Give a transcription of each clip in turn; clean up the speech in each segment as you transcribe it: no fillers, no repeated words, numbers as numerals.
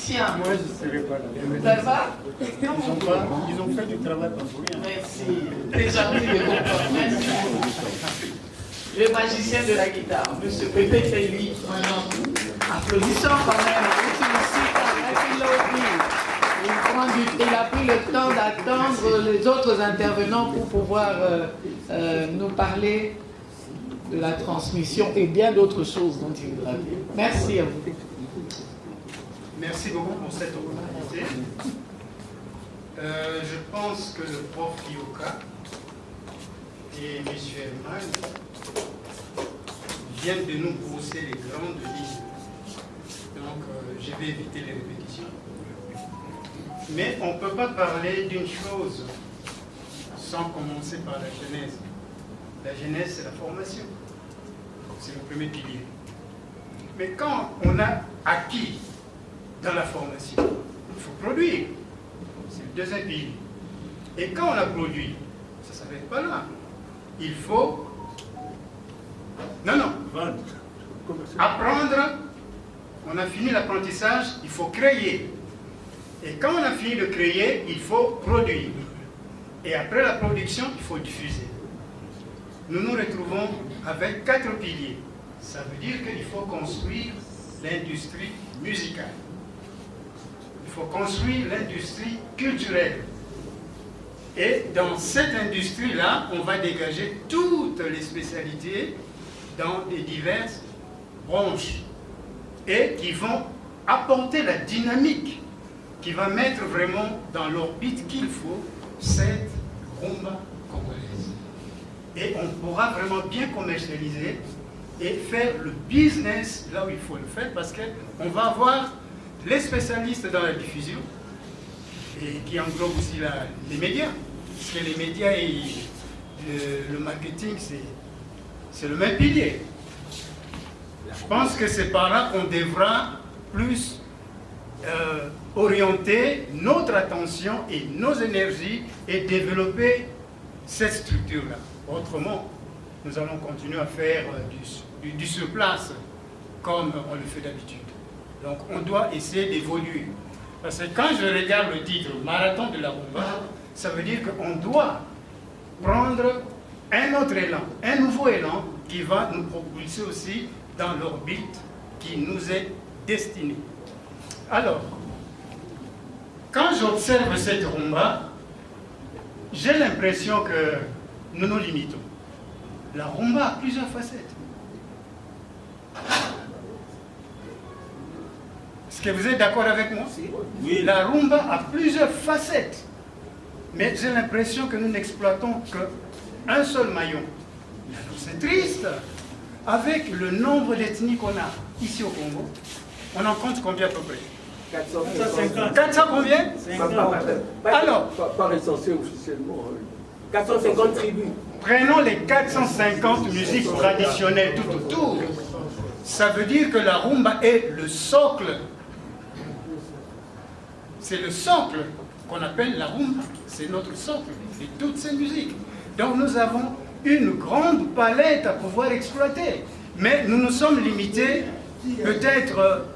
musiciens. Moi, je ne serai pas là. Ça va? Ils ont fait du travail pour rien. Merci. Déjà, oui, merci. Le magicien de la guitare, M. Pépé Telly, vraiment. Applaudissons quand même. Il a pris le temps d'attendre les autres intervenants pour pouvoir nous parler de la transmission et bien d'autres choses dont il voudra dire. Merci à vous. Merci beaucoup pour cette opportunité. Je pense que le prof Kioka et M. Herman viennent de nous brosser les grandes lignes. Donc, je vais éviter les répétitions. Mais on ne peut pas parler d'une chose sans commencer par la genèse. La genèse, c'est la formation. C'est le premier pilier. Mais quand on a acquis dans la formation, il faut produire. C'est le deuxième pilier. Et quand on a produit, ça ne s'arrête pas là. Il faut... Non. Apprendre. On a fini l'apprentissage, il faut créer. Et quand on a fini de créer, il faut produire. Et après la production, il faut diffuser. Nous nous retrouvons avec 4 piliers. Ça veut dire qu'il faut construire l'industrie musicale. Il faut construire l'industrie culturelle. Et dans cette industrie-là, on va dégager toutes les spécialités dans les diverses branches et qui vont apporter la dynamique qui va mettre vraiment dans l'orbite qu'il faut cette rumba congolaise. Et on pourra vraiment bien commercialiser et faire le business là où il faut le faire parce qu'on va avoir les spécialistes dans la diffusion et qui englobe aussi les médias. Parce que les médias et le marketing, c'est le même pilier. Je pense que c'est par là qu'on devra plus orienter notre attention et nos énergies et développer cette structure-là. Autrement, nous allons continuer à faire du surplace comme on le fait d'habitude. Donc on doit essayer d'évoluer. Parce que quand je regarde le titre « Marathon de la rumba », ça veut dire qu'on doit prendre un autre élan, un nouveau élan qui va nous propulser aussi dans l'orbite qui nous est destinée. Alors, quand j'observe cette rumba, j'ai l'impression que nous nous limitons. La rumba a plusieurs facettes. Est-ce que vous êtes d'accord avec moi? Oui. La rumba a plusieurs facettes. Mais j'ai l'impression que nous n'exploitons qu'un seul maillon. C'est triste. Avec le nombre d'ethnies qu'on a ici au Congo, on en compte combien à peu près? 450. 400 combien? 50. Alors, pas recensé officiellement. 450 tribus. Prenons les 450 musiques traditionnelles tout autour. Ça veut dire que la rumba est le socle. C'est le socle qu'on appelle la rumba. C'est notre socle de toutes ces musiques. Donc nous avons une grande palette à pouvoir exploiter. Mais nous nous sommes limités peut-être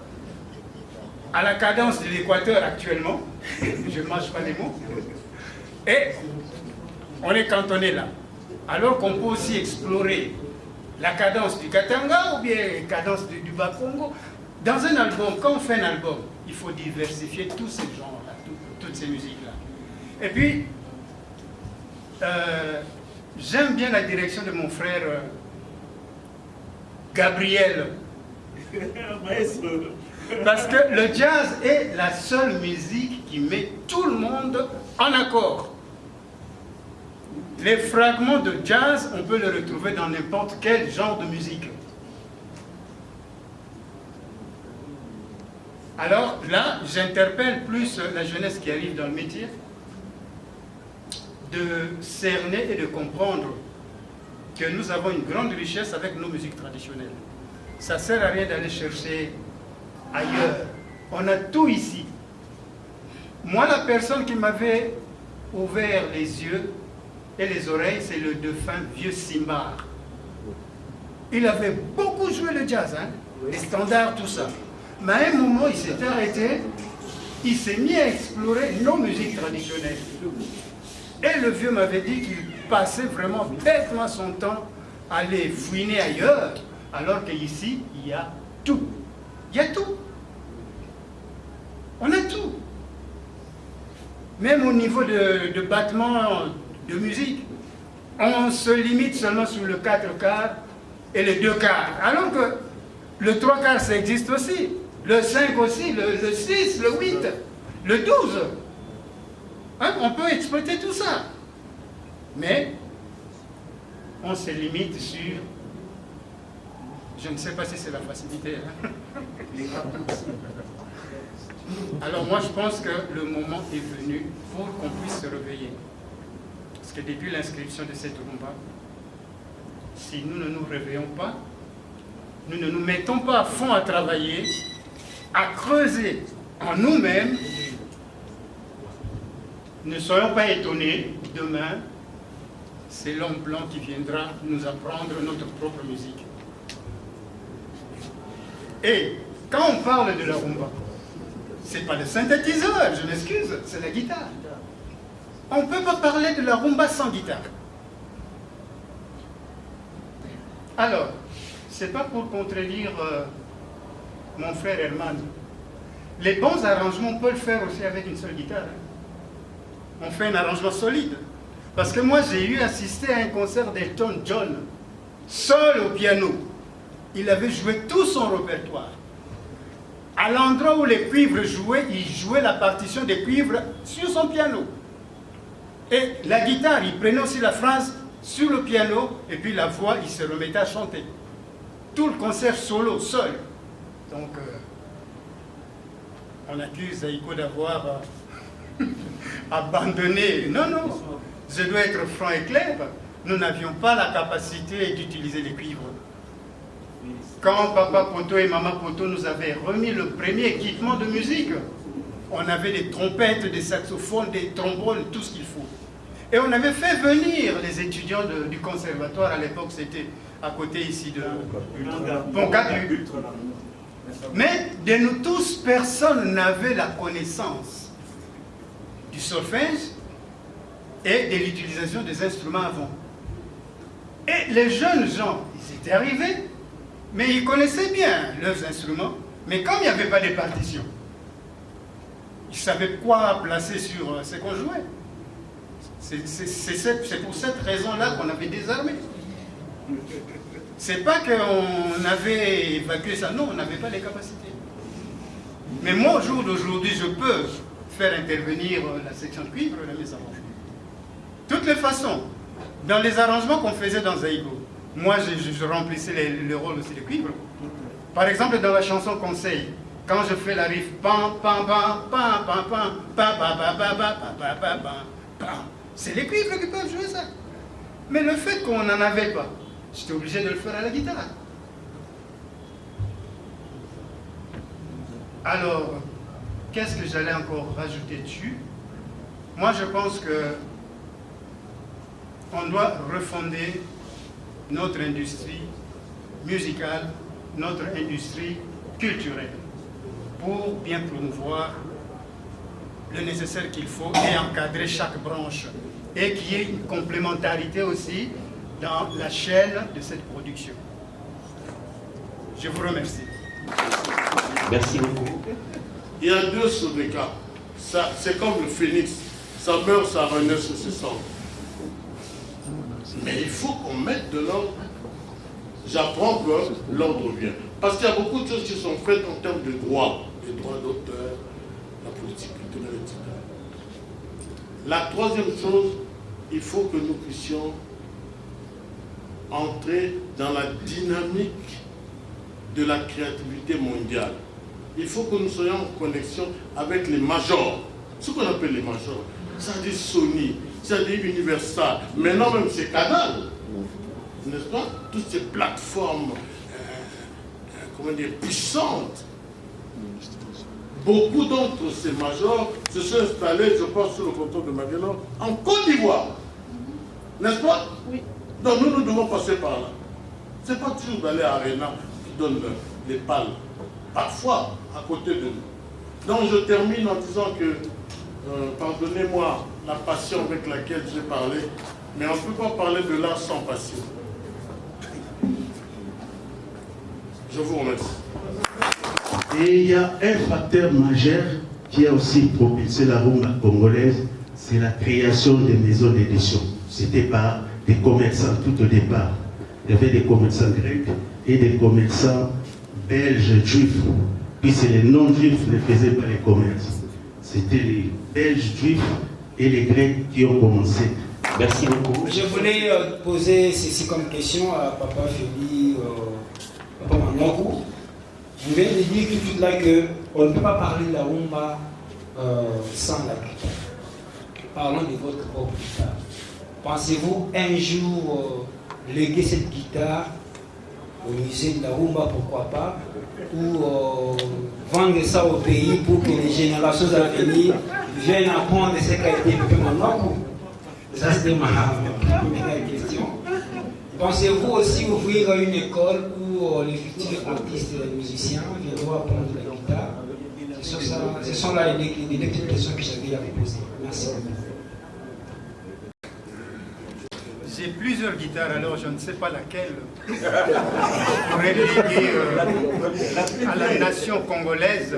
à la cadence de l'équateur actuellement. Je ne mange pas les mots. Et on est cantonné là. Alors qu'on peut aussi explorer la cadence du Katanga ou bien la cadence du Bas-Congo. Dans un album, quand on fait un album, il faut diversifier tous ces genres-là, toutes ces musiques-là. Et puis, j'aime bien la direction de mon frère Gabriel. Parce que le jazz est la seule musique qui met tout le monde en accord. Les fragments de jazz, on peut les retrouver dans n'importe quel genre de musique. Alors là, j'interpelle plus la jeunesse qui arrive dans le métier de cerner et de comprendre que nous avons une grande richesse avec nos musiques traditionnelles. Ça ne sert à rien d'aller chercher ailleurs. On a tout ici. Moi, la personne qui m'avait ouvert les yeux et les oreilles, c'est le défunt vieux Simba. Il avait beaucoup joué le jazz, hein? Les standards, tout ça. Mais à un moment, il s'est arrêté, il s'est mis à explorer nos musiques traditionnelles. Et le vieux m'avait dit qu'il passait vraiment bêtement son temps à aller fouiner ailleurs, alors qu'ici, il y a tout. Il y a tout. On a tout. Même au niveau de battement de musique, on se limite seulement sur le 4/4 et le 2/4. Alors que le 3/4, ça existe aussi. Le 5 aussi, le 6, le 8, le 12. Hein, on peut exploiter tout ça. Mais on se limite sur... Je ne sais pas si c'est la facilité. Hein. Alors moi, je pense que le moment est venu pour qu'on puisse se réveiller. Parce que depuis l'inscription de cette rumba, si nous ne nous réveillons pas, nous ne nous mettons pas à fond à travailler, à creuser en nous-mêmes, ne soyons pas étonnés, demain, c'est l'homme blanc qui viendra nous apprendre notre propre musique. Et quand on parle de la rumba, c'est pas le synthétiseur, je m'excuse, c'est la guitare. On ne peut pas parler de la rumba sans guitare. Alors, c'est pas pour contredire mon frère Herman. Les bons arrangements, on peut le faire aussi avec une seule guitare. On fait un arrangement solide. Parce que moi, j'ai eu assisté à un concert d'Elton John, seul au piano. Il avait joué tout son répertoire. À l'endroit où les cuivres jouaient, il jouait la partition des cuivres sur son piano. Et la guitare, il prenait aussi la phrase sur le piano, et puis la voix, il se remettait à chanter. Tout le concert solo, seul. Donc, on accuse Aiko d'avoir abandonné. Non, non, je dois être franc et clair. Nous n'avions pas la capacité d'utiliser les cuivres. Quand Papa Poto et Maman Poto nous avaient remis le premier équipement de musique, on avait des trompettes, des saxophones, des trombones, tout ce qu'il faut. Et on avait fait venir les étudiants du conservatoire, à l'époque c'était à côté ici de Poncadu. Mais de nous tous, personne n'avait la connaissance du solfège et de l'utilisation des instruments avant. Et les jeunes gens, ils étaient arrivés, mais ils connaissaient bien leurs instruments, mais comme il n'y avait pas de partition, ils savaient quoi placer sur ce qu'on jouait. C'est pour cette raison-là qu'on avait désarmé. C'est pas qu'on avait évacué ça, non, on n'avait pas les capacités. Mais moi, au jour d'aujourd'hui, je peux faire intervenir la section de cuivre dans mes arrangements. Toutes les façons, dans les arrangements qu'on faisait dans Zaïgo, moi, je remplissais le rôle aussi de cuivre. Par exemple, dans la chanson Conseil, quand je fais la riff, pam, pam, pam, pam, pam, pam, pam, pam, pam, pam, pam, pam, pam, pam, pam, c'est les cuivres qui peuvent jouer ça. Mais le fait qu'on n'en avait pas, j'étais obligé de le faire à la guitare. Alors, qu'est-ce que j'allais encore rajouter dessus? Moi, je pense que on doit refonder notre industrie musicale, notre industrie culturelle, pour bien promouvoir le nécessaire qu'il faut et encadrer chaque branche, et qu'il y ait une complémentarité aussi dans la chaîne de cette production. Je vous remercie. Merci beaucoup. Il y a deux sur les cas. C'est comme le phénix. Ça meurt, ça renaît sur ses cendres. Mais il faut qu'on mette de l'ordre. J'apprends que l'ordre vient. Parce qu'il y a beaucoup de choses qui sont faites en termes de droits. Les droits d'auteur, la politique culturelle, etc. La troisième chose, il faut que nous puissions entrer dans la dynamique de la créativité mondiale. Il faut que nous soyons en connexion avec les majors. Ce qu'on appelle les majors, ça dit Sony, ça dit Universal, maintenant même c'est Canal, n'est-ce pas? Toutes ces plateformes comment dire, puissantes. Beaucoup d'entre ces majors se sont installés, je pense, sur le canton de Maguelone, en Côte d'Ivoire. N'est-ce pas? Oui. Donc nous devons passer par là. Ce n'est pas toujours d'aller à Arena qui donne les palmes. Parfois, à côté de nous. Donc je termine en disant que, pardonnez-moi la passion avec laquelle j'ai parlé, mais on ne peut pas parler de l'art sans passion. Je vous remercie. Et il y a un facteur majeur qui a aussi propulsé la rumba congolaise, c'est la création des maisons d'édition. C'était pas des commerçants tout au départ. Il y avait des commerçants grecs et des commerçants belges juifs. Puis c'est les non-juifs qui ne faisaient pas les commerces. C'était les belges juifs et les grecs qui ont commencé. Merci beaucoup. Je voulais poser ceci comme question à Papa Feli, Papa Manokou. Vous venez de dire tout là qu'on ne peut pas parler de la rumba sans la guitare. Parlons de votre propre guitare. Pensez-vous un jour léguer cette guitare au musée de la rumba, pourquoi pas, ou vendre ça au pays pour que les générations à venir viennent apprendre ce qu'a été Papa Manokou? Ça, c'était ma première question. Pensez-vous aussi ouvrir une école où les futurs artistes et musiciens viendront apprendre la guitare? Ce sont là les deux petites questions que j'avais à vous poser. Merci. J'ai plusieurs guitares, alors je ne sais pas laquelle pourrait léguer à la nation congolaise.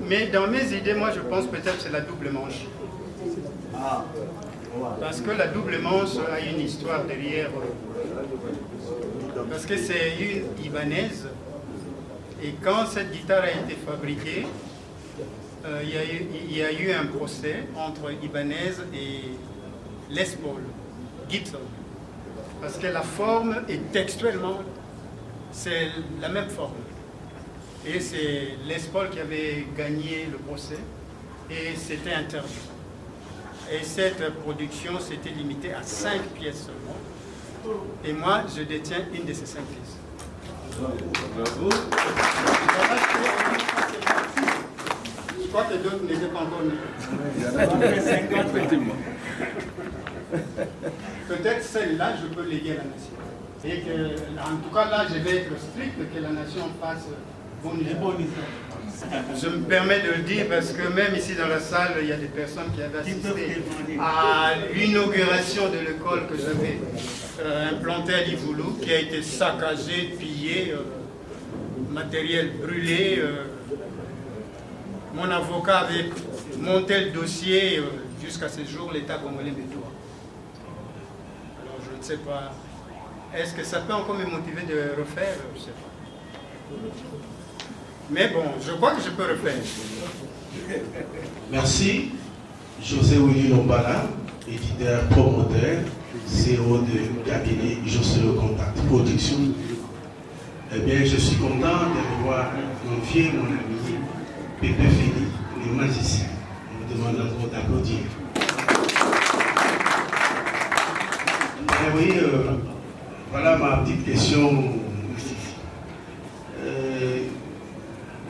Mais dans mes idées, moi je pense peut-être que c'est la double manche. Parce que la double manche a une histoire derrière. Parce que c'est une ibanaise. Et quand cette guitare a été fabriquée, il y a eu un procès entre Ibanaise et Les Paul, Gibson. Parce que la forme est textuellement, c'est la même forme. Et c'est Les Paul qui avait gagné le procès et c'était interdit. Et cette production s'était limitée à 5 pièces seulement. Et moi, je détiens une de ces 5 pièces. Bravo. Je crois que d'autres n'étaient pas encore nés. Peut-être celle-là, je peux léguer à la nation. Et que, en tout cas, là, je vais être strict, que la nation fasse bon usage. Je me permets de le dire parce que même ici dans la salle, il y a des personnes qui avaient assisté à l'inauguration de l'école que j'avais implantée à Livoulou, qui a été saccagée, pillée, matériel brûlé. Mon avocat avait monté le dossier jusqu'à ce jour, l'État congolais me doit. Alors je ne sais pas, est-ce que ça peut encore me motiver de refaire? Je ne sais pas. Mais bon, je crois que je peux refaire. Merci. José Willy Lombala, éditeur, promoteur, CEO de cabinet José Le Contact Production. Eh bien, je suis content de revoir mon vieux, mon ami, Pépé Feli, les magiciens. On me demande encore d'applaudir. Oui, voilà ma petite question.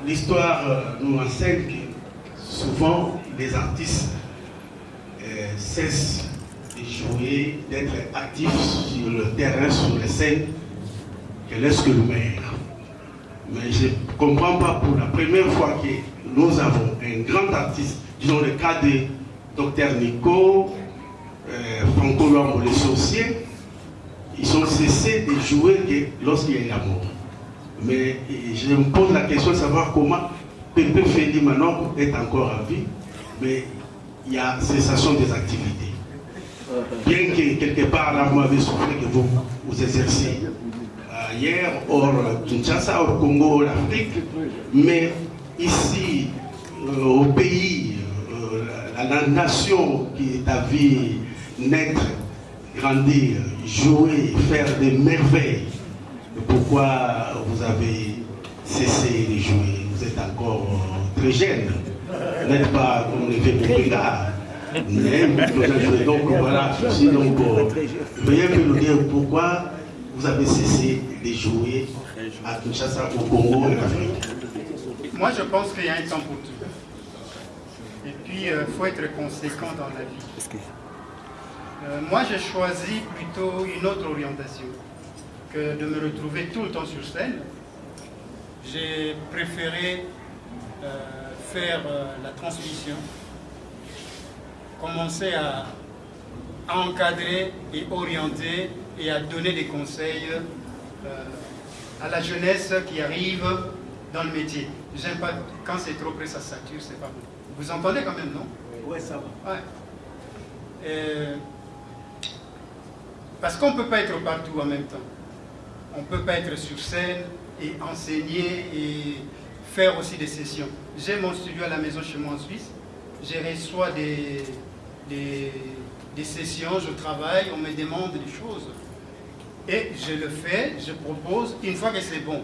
L'histoire nous enseigne que souvent les artistes cessent de jouer, d'être actifs sur le terrain, sur les scènes, que lorsque le meilleur. Mais je ne comprends pas pour la première fois que nous avons un grand artiste, disons le cas de Dr Nico, Franco Luambo, les sorciers, ils ont cessé de jouer lorsqu'il y a eu la mort. Mais je me pose la question de savoir comment Pépé Feli maintenant est encore en vie, mais il y a cessation des activités. Bien que quelque part là vous avez soufflé que vous exercez ailleurs, hors Kinshasa, hors Congo, hors Afrique, mais ici, au pays, la nation qui est à vie naître, grandir, jouer, faire des merveilles. Pourquoi vous avez cessé de jouer? Vous êtes encore très jeune. Vous n'êtes pas comme les vieux gars. Donc voilà, ceci, donc, veuillez nous dire pourquoi vous avez cessé de jouer à Kinshasa, au Congo et en Afrique. Moi, je pense qu'il y a un temps pour tout. Et puis, il faut être conséquent dans la vie. Moi, j'ai choisi plutôt une autre orientation que de me retrouver tout le temps sur scène. J'ai préféré faire la transmission, commencer à encadrer et orienter et à donner des conseils à la jeunesse qui arrive dans le métier. J'aime pas quand c'est trop près, ça sature, c'est pas bon. Vous entendez quand même, non? Oui, ça va. Ouais. Parce qu'on ne peut pas être partout en même temps. On ne peut pas être sur scène et enseigner et faire aussi des sessions. J'ai mon studio à la maison chez moi en Suisse. Je reçois des sessions, je travaille, on me demande des choses. Et je le fais, je propose, une fois que c'est bon,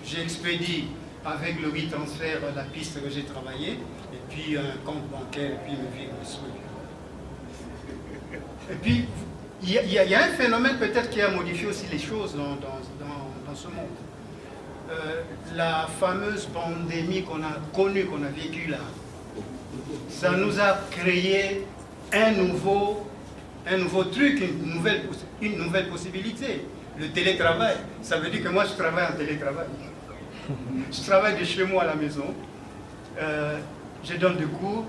j'expédie avec le WeTransfer la piste que j'ai travaillée, et puis un compte bancaire, et puis me vire le sous. Et puis, il y a un phénomène peut-être qui a modifié aussi les choses dans ce monde. La fameuse pandémie qu'on a connue, qu'on a vécue là, ça nous a créé un nouveau truc, une nouvelle possibilité. Le télétravail. Ça veut dire que moi je travaille en télétravail. Je travaille de chez moi à la maison. Je donne des cours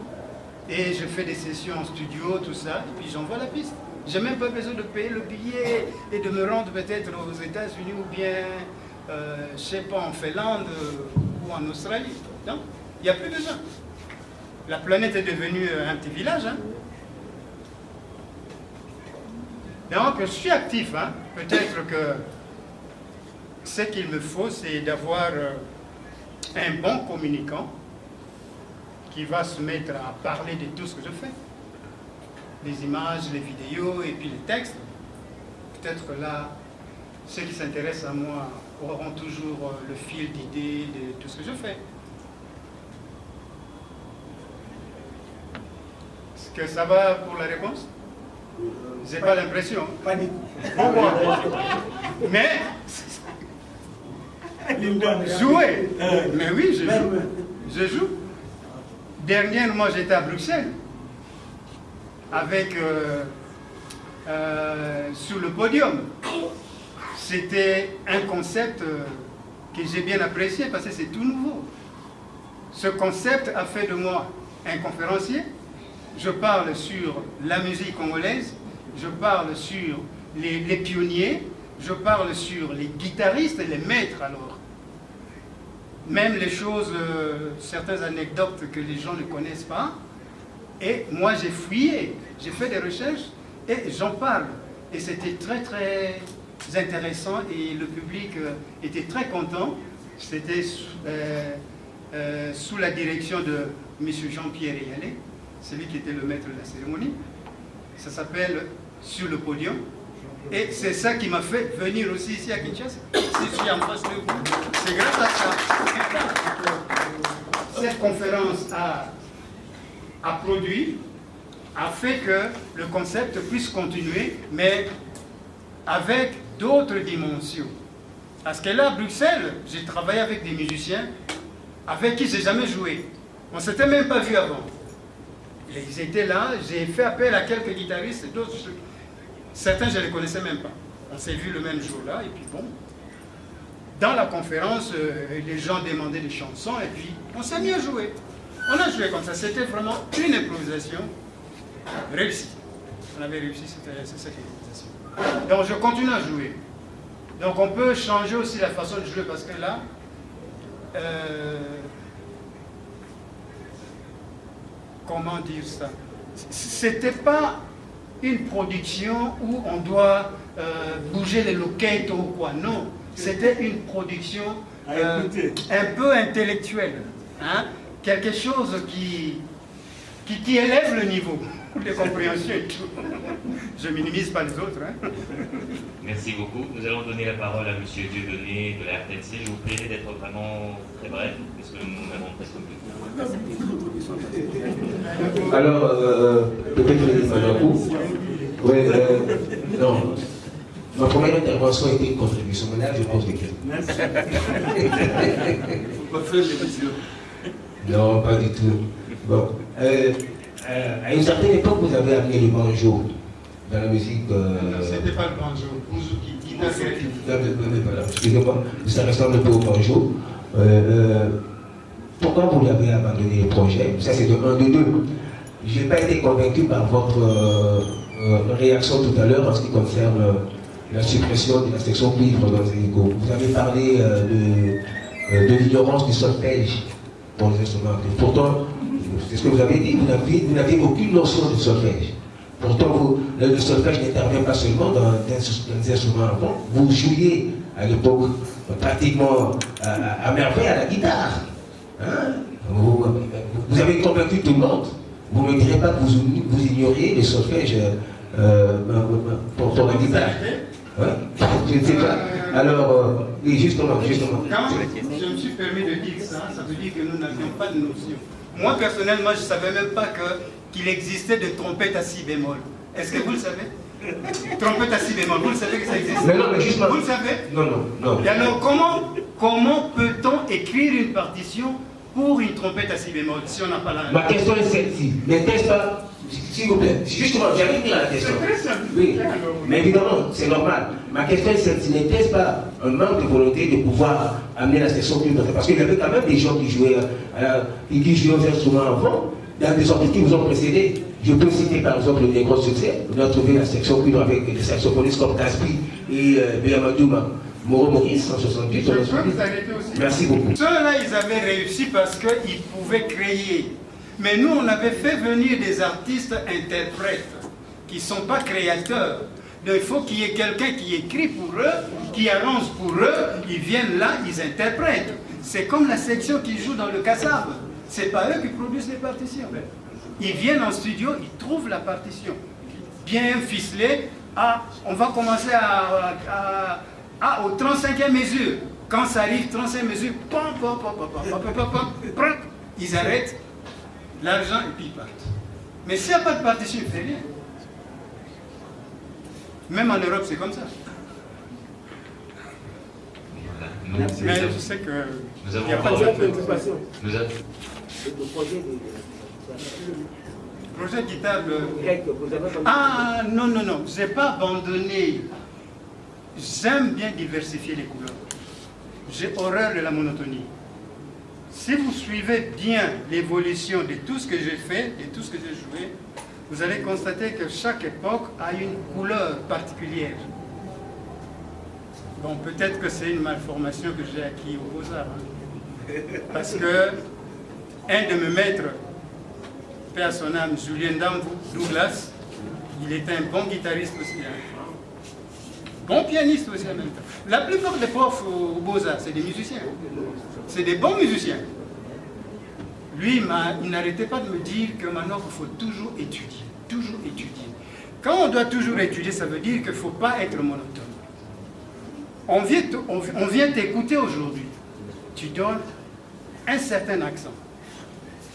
et je fais des sessions en studio, tout ça, et puis j'envoie la piste. J'ai même pas besoin de payer le billet et de me rendre peut-être aux États-Unis ou bien, je sais pas, en Finlande ou en Australie. Non, il n'y a plus besoin. La planète est devenue un petit village. Hein. Donc, je suis actif. Hein. Peut-être que ce qu'il me faut, c'est d'avoir un bon communicant qui va se mettre à parler de tout ce que je fais. Les images, les vidéos et puis les textes. Peut-être que là, ceux qui s'intéressent à moi auront toujours le fil d'idées de tout ce que je fais. Est-ce que ça va pour la réponse? J'ai pas l'impression. Pas du tout. Pourquoi? Mais jouer. Mais oui, je joue. Je joue. Dernièrement, j'étais à Bruxelles avec sur le podium. C'était un concept que j'ai bien apprécié parce que c'est tout nouveau. Ce concept a fait de moi un conférencier. Je parle sur la musique congolaise, je parle sur les pionniers, je parle sur les guitaristes et les maîtres alors. Même les choses, certaines anecdotes que les gens ne connaissent pas. Et moi j'ai fouillé, j'ai fait des recherches et j'en parle. Et c'était très très intéressant et le public était très content. C'était sous la direction de M. Jean-Pierre Eyalé, celui qui était le maître de la cérémonie. Ça s'appelle Sur le podium. Et c'est ça qui m'a fait venir aussi ici à Kinshasa. Si je suis en face de vous, c'est grâce à ça. Cette conférence a produit, a fait que le concept puisse continuer, mais avec d'autres dimensions. Parce que là, à Bruxelles, j'ai travaillé avec des musiciens avec qui je n'ai jamais joué. On ne s'était même pas vu avant. Ils étaient là, j'ai fait appel à quelques guitaristes, d'autres, certains je ne les connaissais même pas. On s'est vu le même jour-là, et puis bon. Dans la conférence, les gens demandaient des chansons, et puis on s'est mis à jouer. On a joué comme ça, c'était vraiment une improvisation réussie. On avait réussi, c'est cette improvisation. Donc je continue à jouer. Donc on peut changer aussi la façon de jouer, parce que là, comment dire ça? C'était pas une production où on doit bouger les loquettes ou quoi, non. C'était une production un peu intellectuelle. Hein? Quelque chose qui élève le niveau de compréhension et tout. Je minimise pas les autres. Hein? Merci beaucoup. Nous allons donner la parole à M. Dieudonné de la RTNC. Je vous prie d'être vraiment très bref, parce que nous avons presque plus. Alors, peut-être Madame Kou. Oui, non. Ma première intervention était une contribution. Maintenant, je pose des questions. Merci. Faut pas faire l'émission. Non, pas du tout. Bon. À une certaine époque, vous avez amené le banjo dans la musique. C'était pas le banjo, Bouzouki. Excusez-moi, ça ressemble un peu au banjo. pourquoi vous avez abandonné le projet? Ça c'est de 1, de 2. Je n'ai pas été convaincu par votre réaction tout à l'heure en ce qui concerne la suppression de la section cuivre dans les échos. Vous avez parlé de l'ignorance du solfège pour les instruments. Pourtant, c'est ce que vous avez dit, vous n'avez aucune notion du solfège. Pourtant, le solfège n'intervient pas seulement dans des instruments avant. Vous jouiez à l'époque pratiquement à merveille à la guitare. Hein? Vous avez convaincu tout le monde. Vous ne me direz pas que vous ignoriez le solfège pour la guitare. Hein? Je ne sais pas. Alors, oui, justement. Quand je me suis permis de dire ça, ça veut dire que nous n'avions pas de notion. Moi, personnellement, je ne savais même pas qu'il existait de trompettes à si bémol. Est-ce que vous le savez? Trompette à si bémol, vous le savez que ça existe? Mais non, mais justement. Vous le savez? Non. Et alors, comment peut-on écrire une partition pour une trompette à si bémol si on n'a pas la... Ma question est celle-ci. N'était-ce pas, s'il vous plaît, justement, j'avais mis la question. C'est très simple. Oui, mais évidemment, c'est normal. Ma question est celle-ci. N'était-ce pas un manque de volonté de pouvoir amener la section plus longtemps? Parce qu'il y avait quand même des gens qui jouaient aux instruments avant, dans des orchestres qui vous ont précédé. Je peux citer par exemple les gros succès. On a trouvé la section cuivre avec des saxophonistes comme Caspi et Béamadou Moro Maurice en 68. Merci beaucoup. Ceux-là, ils avaient réussi parce qu'ils pouvaient créer. Mais nous, on avait fait venir des artistes interprètes qui ne sont pas créateurs. Donc il faut qu'il y ait quelqu'un qui écrit pour eux, qui arrange pour eux, ils viennent là, ils interprètent. C'est comme la section qui joue dans le Kassav. Ce n'est pas eux qui produisent les partitions. Ils viennent en studio, ils trouvent la partition bien ficelée. Ah, on va commencer au 35e mesure. Quand ça arrive, 35 mesures, ils arrêtent l'argent et puis ils partent. Mais s'il n'y a pas de partition, il ne fait rien. Même en Europe, c'est comme ça. Voilà. Mais je sais que nous avons il n'y a pas de préoccupation. Projet de guitare. Ah non, je n'ai pas abandonné. J'aime bien diversifier les couleurs. J'ai horreur de la monotonie. Si vous suivez bien l'évolution de tout ce que j'ai fait, de tout ce que j'ai joué, vous allez constater que chaque époque a une couleur particulière. Bon, peut-être que c'est une malformation que j'ai acquis au Beaux-Arts. Hein. Parce que un de mes maîtres, paix à son âme, Julien Douglas, il était un bon guitariste aussi. Hein. Bon pianiste aussi en même temps. La plupart des profs au Beaux-Arts, c'est des musiciens. C'est des bons musiciens. Lui, il n'arrêtait pas de me dire que maintenant, il faut toujours étudier. Toujours étudier. Quand on doit toujours étudier, ça veut dire qu'il ne faut pas être monotone. On vient t'écouter aujourd'hui. Tu donnes un certain accent.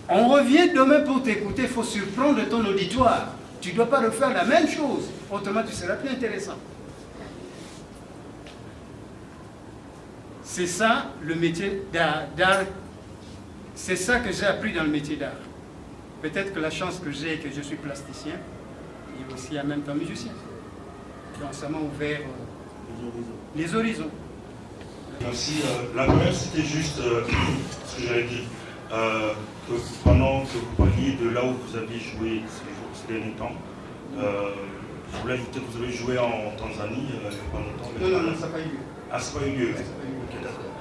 On revient demain pour t'écouter, il faut surprendre ton auditoire. Tu ne dois pas refaire la même chose. Autrement, tu seras plus intéressant. C'est ça le métier d'art. C'est ça que j'ai appris dans le métier d'art. Peut-être que la chance que j'ai, que je suis plasticien, et aussi en même temps musicien. Donc ça m'a ouvert les horizons. Merci. La première, c'était juste ce que j'avais dit. Que pendant que vous parliez de là où vous avez joué ces derniers temps, je voulais ajouter que vous avez joué en Tanzanie il n'y a pas longtemps. Non, ça n'a pas eu lieu. Ah, ça n'a pas eu lieu. Ok, d'accord.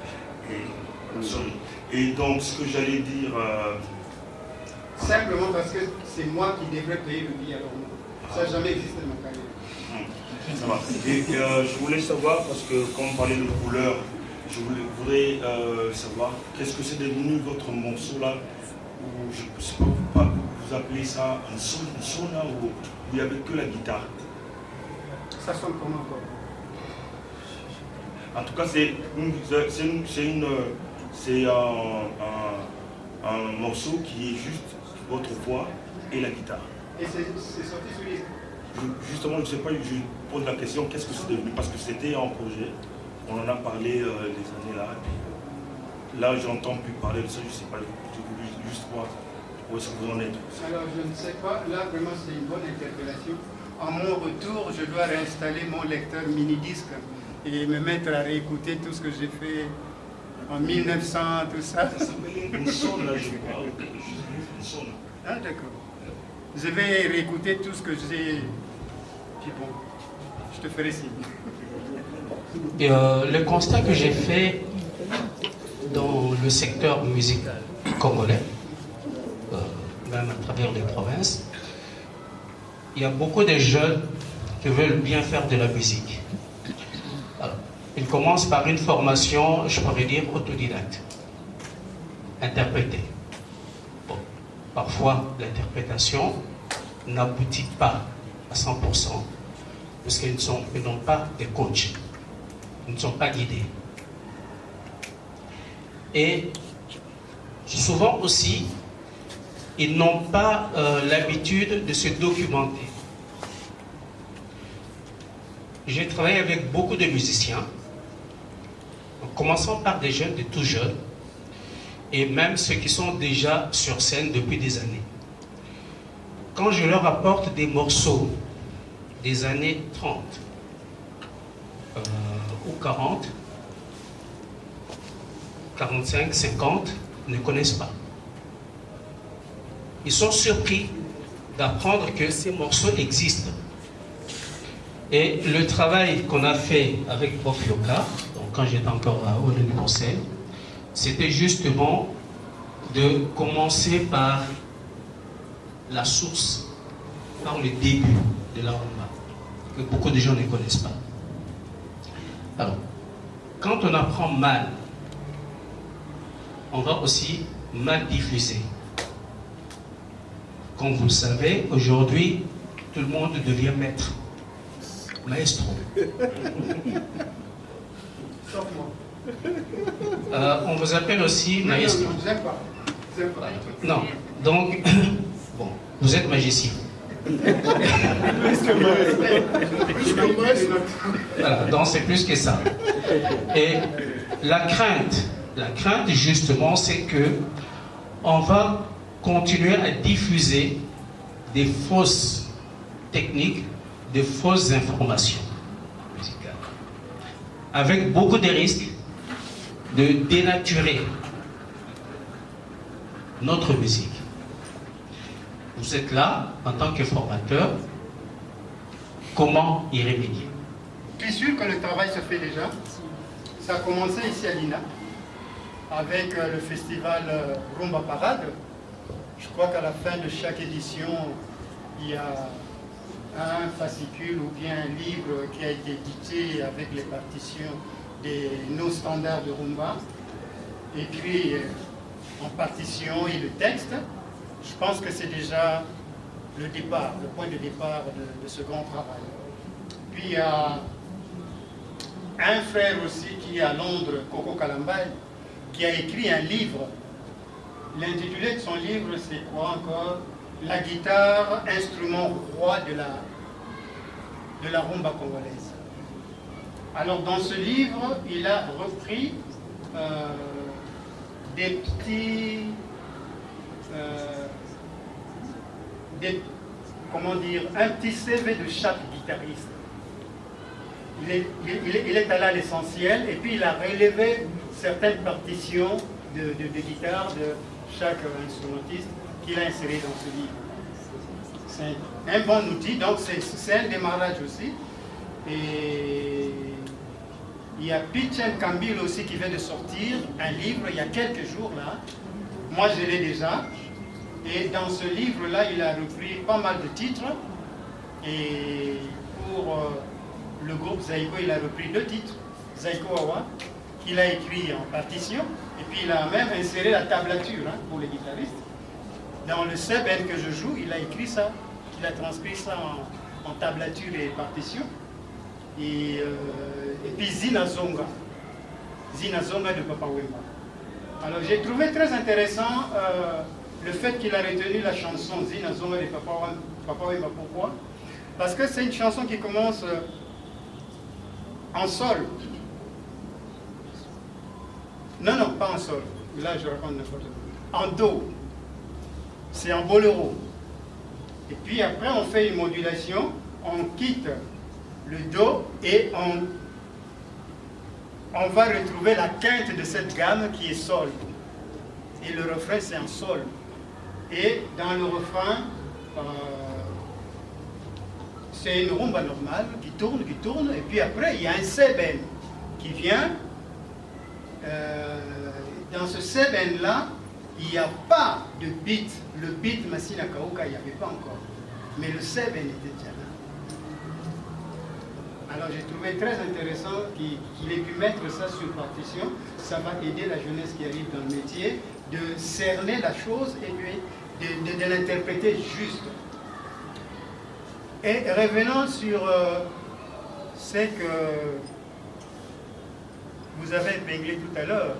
Et donc, ce que j'allais dire... Simplement parce que c'est moi qui devrais payer le billet alors moi. Ça n'a jamais existé dans ma carrière. Ça va. Et je voulais savoir, parce que quand on parlait de couleur, je voudrais savoir qu'est-ce que c'est devenu votre morceau là, où je ne sais pas, vous appelez ça un sona où il n'y avait que la guitare. Ça sonne comment encore? En tout cas, c'est un morceau qui est juste votre voix et la guitare. Et c'est sorti sur les... Justement, je ne sais pas, je pose la question, qu'est-ce que c'est devenu? Parce que c'était un projet, on en a parlé les années là, et puis là j'entends plus parler de ça, je ne sais pas, je voulais juste voir où est-ce que vous en êtes. Alors je ne sais pas, là vraiment c'est une bonne interpellation. En mon retour, je dois réinstaller mon lecteur mini-disque et me mettre à réécouter tout ce que j'ai fait en 1900, tout ça. Ça s'appelait une sonne, là, je crois. Une sonne. Ah, d'accord. Je vais réécouter tout ce que j'ai. Puis bon, je te ferai signe. Et, le constat que j'ai fait dans le secteur musical congolais, même à travers les provinces, il y a beaucoup de jeunes qui veulent bien faire de la musique. Alors, ils commencent par une formation, je pourrais dire, autodidacte, interpréter. Bon, parfois, l'interprétation n'aboutit pas à 100%, parce qu'ils n'ont pas de coach, ils ne sont pas guidés. Et souvent aussi, ils n'ont pas l'habitude de se documenter. J'ai travaillé avec beaucoup de musiciens, en commençant par des jeunes, de tout jeunes, et même ceux qui sont déjà sur scène depuis des années. Quand je leur apporte des morceaux des années 30 ou 40, 45, 50, ils ne connaissent pas. Ils sont surpris d'apprendre que ces morceaux existent. Et le travail qu'on a fait avec Prof Yoka, donc quand j'étais encore à Haut du Conseil, c'était justement de commencer par la source, par le début de la rumba, que beaucoup de gens ne connaissent pas. Alors, quand on apprend mal, on va aussi mal diffuser. Comme vous le savez, aujourd'hui, tout le monde devient maître, maestro. Sauf moi. On vous appelle aussi maestro. Non, j'aime pas. J'aime pas. Non, donc, bon, vous êtes magicien. Voilà, donc c'est plus que ça. Et la crainte justement, c'est que on va continuer à diffuser des fausses techniques, des fausses informations musicales, avec beaucoup de risques de dénaturer notre musique. Vous êtes là en tant que formateur, comment y remédier? Je suis sûr que le travail se fait déjà. Ça a commencé ici à l'INA, avec le festival Rumba Parade. Je crois qu'à la fin de chaque édition, il y a un fascicule ou bien un livre qui a été édité avec les partitions de nos standards de rumba. Et puis, en partition et le texte, je pense que c'est déjà le départ, le point de départ de ce grand travail. Puis il y a un frère aussi qui est à Londres, Coco Kalambay, qui a écrit un livre. L'intitulé de son livre, c'est quoi encore? La guitare, instrument roi de la rumba congolaise. Alors dans ce livre, il a repris des petits... comment dire, un petit CV de chaque guitariste. Il est allé à l'essentiel et puis il a relevé certaines partitions de guitare de chaque instrumentiste qu'il a inséré dans ce livre. C'est un bon outil, donc c'est un démarrage aussi. Et il y a Pichen Kambil aussi qui vient de sortir un livre il y a quelques jours là. Moi je l'ai déjà. Et dans ce livre-là, il a repris pas mal de titres. Et pour le groupe Zaiko, il a repris 2 titres. Zaiko Awa, qu'il a écrit en partition. Et puis il a même inséré la tablature pour les guitaristes. Dans le CBN que je joue, il a écrit ça. Il a transcrit ça en tablature et partition. Et puis Zina Zonga. Zina Zonga de Papa Wemba. Alors j'ai trouvé très intéressant le fait qu'il a retenu la chanson Zina Zonga de Papa Wemba. Pourquoi? Parce que c'est une chanson qui commence en sol. Non, pas en sol. Là, je raconte n'importe quoi. En do. C'est en boléro. Et puis après, on fait une modulation. On quitte le do et on va retrouver la quinte de cette gamme qui est sol. Et le refrain, c'est en sol. Et dans le refrain, c'est une rumba normale qui tourne, et puis après, il y a un seben qui vient. Dans ce seben-là, il n'y a pas de beat. Le beat Massina Kauka, il n'y avait pas encore. Mais le seben était déjà là. Alors j'ai trouvé très intéressant qu'il ait pu mettre ça sur partition. Ça va aider la jeunesse qui arrive dans le métier de cerner la chose et puis de l'interpréter juste. Et revenons sur ce que vous avez épinglé tout à l'heure.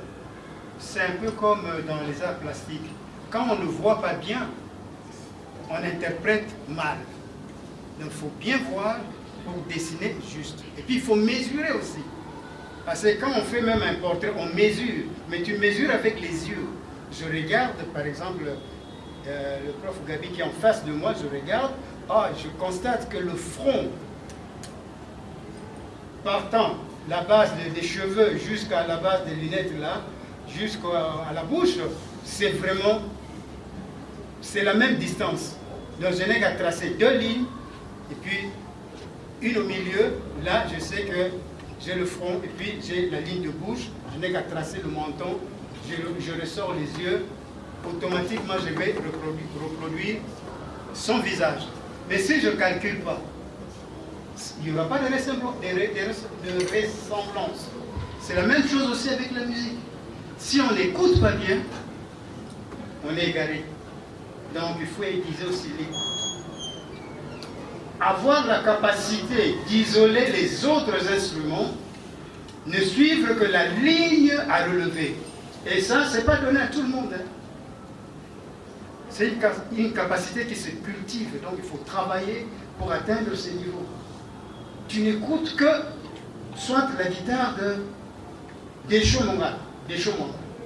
C'est un peu comme dans les arts plastiques. Quand on ne voit pas bien, on interprète mal. Donc il faut bien voir pour dessiner juste. Et puis il faut mesurer aussi. Parce que quand on fait même un portrait, on mesure. Mais tu mesures avec les yeux. Je regarde, par exemple, le prof Gabi qui est en face de moi, je regarde, je constate que le front, partant la base des cheveux jusqu'à la base des lunettes là, jusqu'à la bouche, c'est vraiment, c'est la même distance. Donc je n'ai qu'à tracer 2 lignes, et puis une au milieu, là je sais que j'ai le front, et puis j'ai la ligne de bouche, je n'ai qu'à tracer le menton, je ressors les yeux, automatiquement je vais reproduire son visage. Mais si je ne calcule pas, il n'y aura pas de ressemblance. C'est la même chose aussi avec la musique. Si on n'écoute pas bien, on est égaré. Donc il faut utiliser aussi l'écoute. Avoir la capacité d'isoler les autres instruments, ne suivre que la ligne à relever. Et ça, ce n'est pas donné à tout le monde. C'est une capacité qui se cultive, donc il faut travailler pour atteindre ces niveaux. Tu n'écoutes que soit la guitare des Shomonga.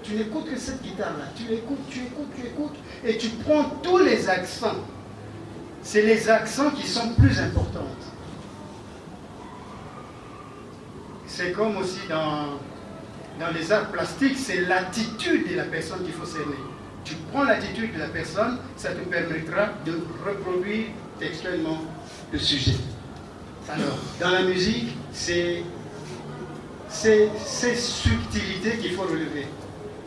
Tu n'écoutes que cette guitare-là. Tu écoutes, et tu prends tous les accents. C'est les accents qui sont plus importants. C'est comme aussi dans les arts plastiques, c'est l'attitude de la personne qu'il faut cerner. Tu prends l'attitude de la personne, ça te permettra de reproduire textuellement le sujet. Alors, dans la musique, c'est ces subtilités qu'il faut relever.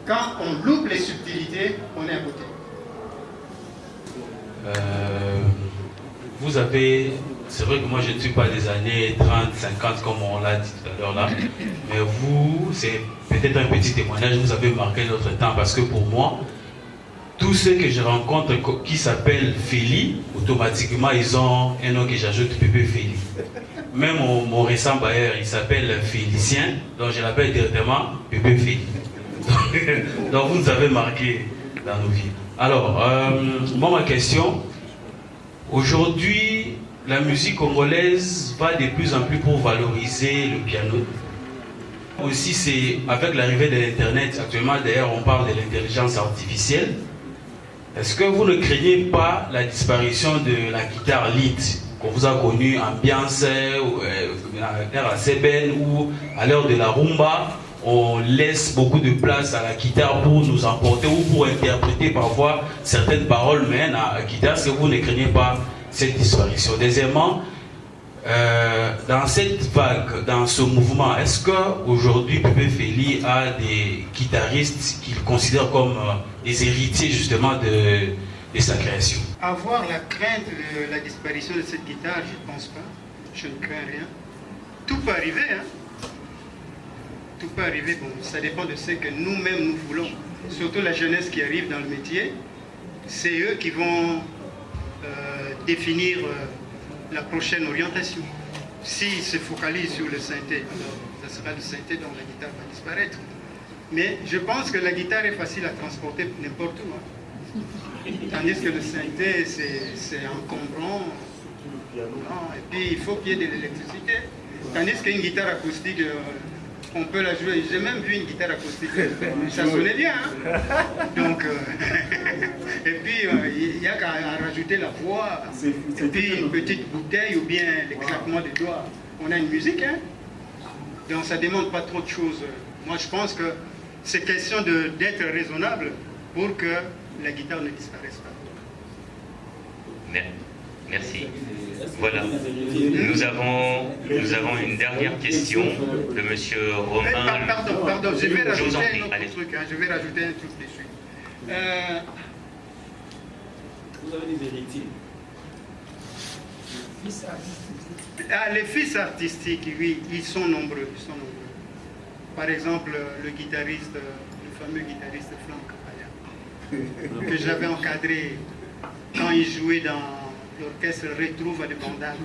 Quand on loupe les subtilités, on est à côté. Vous avez, c'est vrai que moi je ne suis pas des années 30, 50 comme on l'a dit tout à l'heure là, mais vous, c'est peut-être un petit témoignage, vous avez marqué notre temps parce que pour moi, tous ceux que je rencontre qui s'appellent Feli, automatiquement ils ont un nom que j'ajoute Pépé Feli. Même mon récent bailleur, il s'appelle Félicien, donc je l'appelle directement Pépé Feli. Donc vous nous avez marqué dans nos vies. Alors, moi ma question, aujourd'hui la musique congolaise va de plus en plus pour valoriser le piano. Aussi c'est avec l'arrivée de l'internet, actuellement d'ailleurs on parle de l'intelligence artificielle. Est-ce que vous ne craignez pas la disparition de la guitare lead qu'on vous a connue ambiance, à Seben ou à l'heure de la rumba, on laisse beaucoup de place à la guitare pour nous emporter ou pour interpréter parfois certaines paroles, mais à la guitare, est-ce que vous ne craignez pas cette disparition? Deuxièmement, dans cette vague, dans ce mouvement, est-ce qu'aujourd'hui Pépé Feli a des guitaristes qu'il considère comme des héritiers justement de sa création? Avoir la crainte de la disparition de cette guitare, je ne pense pas. Je ne crains rien. Tout peut arriver, hein. Tout peut arriver, bon, ça dépend de ce que nous-mêmes nous voulons. Surtout la jeunesse qui arrive dans le métier, c'est eux qui vont définir la prochaine orientation. S'ils se focalisent sur le synthé, alors ça sera le synthé dont la guitare va disparaître. Mais je pense que la guitare est facile à transporter n'importe où. Hein. Tandis que le synthé, c'est encombrant. Et puis il faut qu'il y ait de l'électricité. Tandis qu'une guitare acoustique, on peut la jouer. J'ai même vu une guitare acoustique, ça sonnait bien. Hein. Donc, et puis il n'y a qu'à rajouter la voix, et puis une petite bouteille ou bien l'éclatement des doigts. On a une musique, hein. Donc ça ne demande pas trop de choses. Moi je pense que c'est question d'être raisonnable pour que la guitare ne disparaisse pas. Merci. Voilà. Nous avons une dernière question de M. Romain. Pardon, je vais rajouter un autre truc. Je vais rajouter un truc dessus. Vous avez des héritiers. Les fils artistiques, oui, ils sont nombreux. Par exemple, le fameux guitariste Franck Kapaya, que j'avais encadré quand il jouait dans l'orchestre Retrouva de Bandal.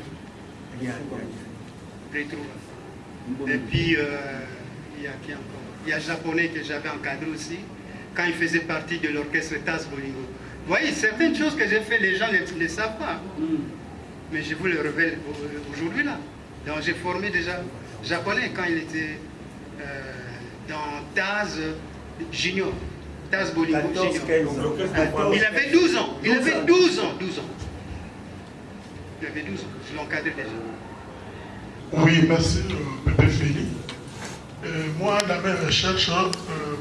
Retrouva. Et puis, il y a qui encore? Il y a un japonais que j'avais encadré aussi, quand il faisait partie de l'orchestre Tas Bolingo. Vous voyez, certaines choses que j'ai fait, les gens ne les savent pas. Mais je vous le révèle aujourd'hui là. Donc j'ai formé déjà japonais quand il était dans Taz Junior. Taz Bolingo Junior. Il avait 12 ans. Il avait 12 ans. Il avait 12 ans. Je l'encadrais déjà. Oui, merci, Pépé Félix. Moi, dans mes recherches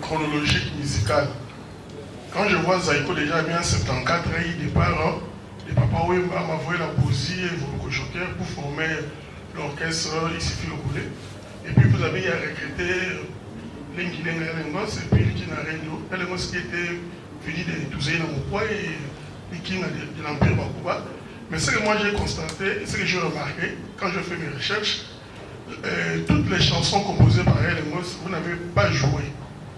chronologiques musicales, quand je vois Zaïko déjà bien en 74, il départ, le Papa Wemba m'a envoyé la poésie et Volko Joker pour former l'orchestre ici Filoboulet. Et puis vous avez recruté Lenguinenga Lengos et puis Likina Rendo. Lengos qui était venu de Touzeïna Mokwa et Likina de l'Empire Bakuba. Mais ce que moi j'ai constaté, ce que j'ai remarqué quand je fais mes recherches, toutes les chansons composées par Lengos, vous n'avez pas joué.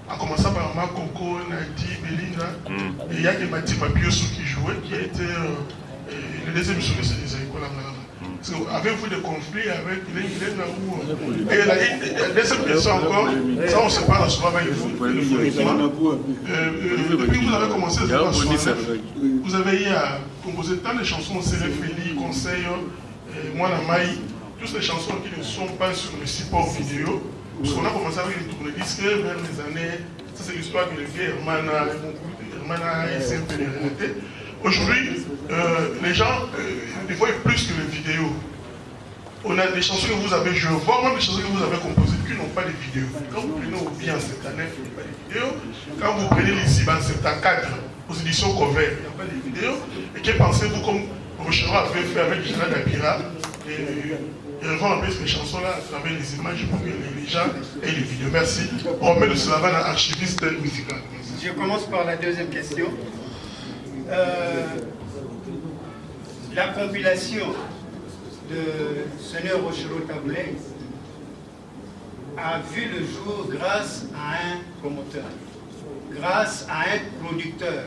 En commençant par Makoko, Nadi, Belinda, et il y a que Mati Mapioso qui jouait, qui était le deuxième soliste des écoles. Avez-vous des conflits avec Lenguinenga ou... Et la deuxième question encore, ça on se parle souvent avec vous. Depuis vous avez commencé à vous avez eu à composer tant de chansons, Séréphélie, Conseil, Moi la Maï, toutes les chansons qui ne sont pas sur le support vidéo. Parce qu'on a commencé avec les tourne-disques vers les années, ça c'est l'histoire de l'Église Hermana et CMP de réalité. Aujourd'hui, les gens, des fois, plus que les vidéos. On a des chansons que vous avez jouées, voire même des chansons que vous avez composées qui n'ont pas de vidéo. Quand vous prenez au bien cette année, il n'y a pas de vidéo. Quand vous prenez les Ziban 74, aux éditions Cover, il n'y a pas de vidéo. Et que pensez-vous comme Rochero avait fait avec Gérard Dapira et revendre ces chansons-là à travers les images pour que les gens aient les vidéos. Merci. On remet le Slavan à archiviste musical. Je commence par la deuxième question. La compilation de Seigneur Rochero Taboulé a vu le jour grâce à un promoteur, grâce à un producteur.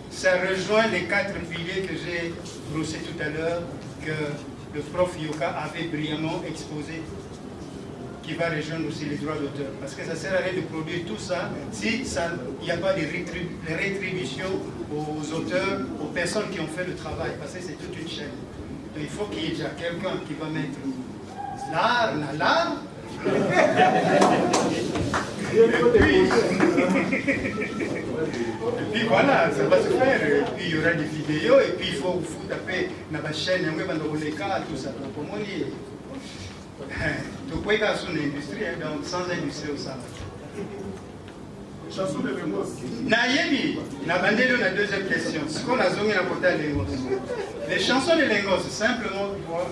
Ça rejoint les 4 piliers que j'ai brossés tout à l'heure, que le prof Yoka avait brillamment exposé, qui va rejoindre aussi les droits d'auteur. Parce que ça sert à rien de produire tout ça si il n'y a pas de rétribution aux auteurs, aux personnes qui ont fait le travail, parce que c'est toute une chaîne. Donc il faut qu'il y ait déjà quelqu'un qui va mettre l'art, et puis voilà, ça va se faire. Et puis il y aura des vidéos, et puis il faut taper dans la chaîne, tout ça. Donc, comment dire, tu peux être sur l'industrie, donc sans industrie au sein. Chanson de Lengos. Nayebi, na bandé la deuxième question. Ce qu'on a zoné la côté de Lengos. Les chansons de Lengos, simplement pour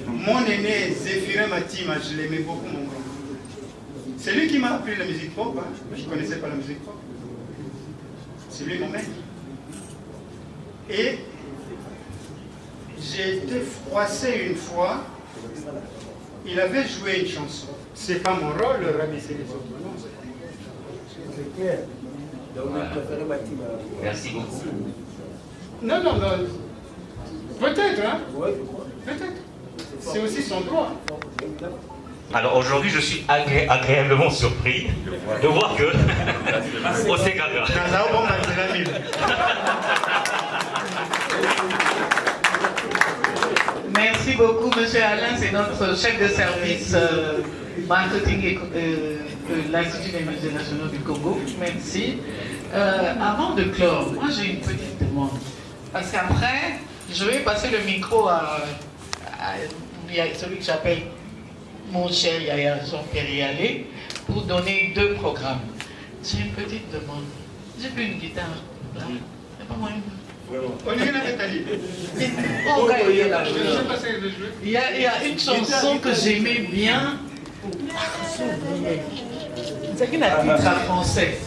mon aîné Zéphirin Matima, je l'aimais beaucoup, mon grand. C'est lui qui m'a appris la musique pop. Hein. Je ne connaissais pas la musique pop. C'est lui mon maître. Et j'ai été froissé une fois. Il avait joué une chanson. C'est pas mon rôle de rabaisser les autres. Non, c'est clair. Merci beaucoup. Non. Peut-être, hein? Peut-être. C'est aussi son droit. Alors aujourd'hui, je suis agréablement surpris de voir que au Ségaga. Merci beaucoup, Monsieur Alain. C'est notre chef de service marketing de l'Institut des musées nationaux du Congo. Merci. Avant de clore, moi j'ai une petite demande. Parce qu'après, je vais passer le micro à il y a celui que j'appelle mon cher Yaya Jean-Pierre Yalé, pour donner 2 programmes. J'ai une petite demande. J'ai plus une guitare. Là. C'est pas moi. Olivier Navetali. Oh, gars, il est là. Il y a une chanson que j'aimais bien. C'est qu'une titre en français.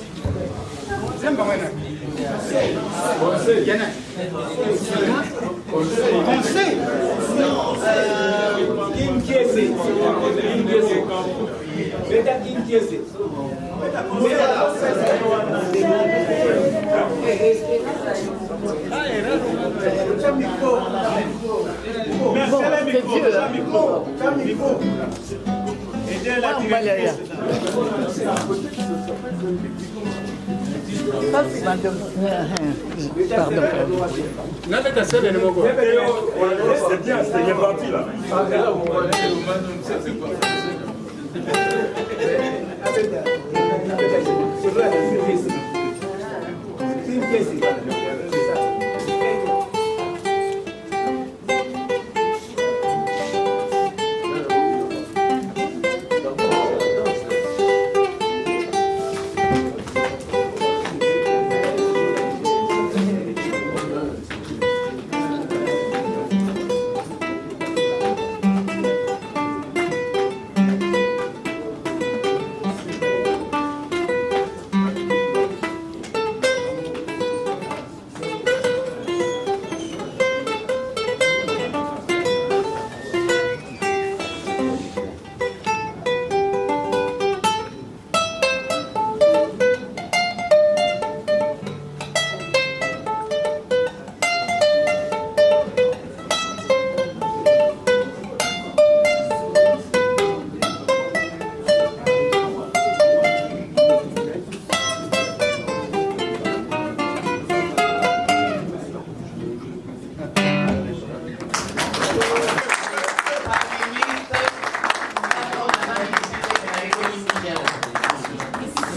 Pardon. C'est bien, c'est bien parti là.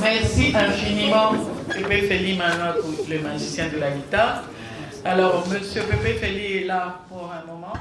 Merci infiniment, Pépé Feli, maintenant, le magicien de la guitare. Alors, Monsieur Pépé Feli est là pour un moment.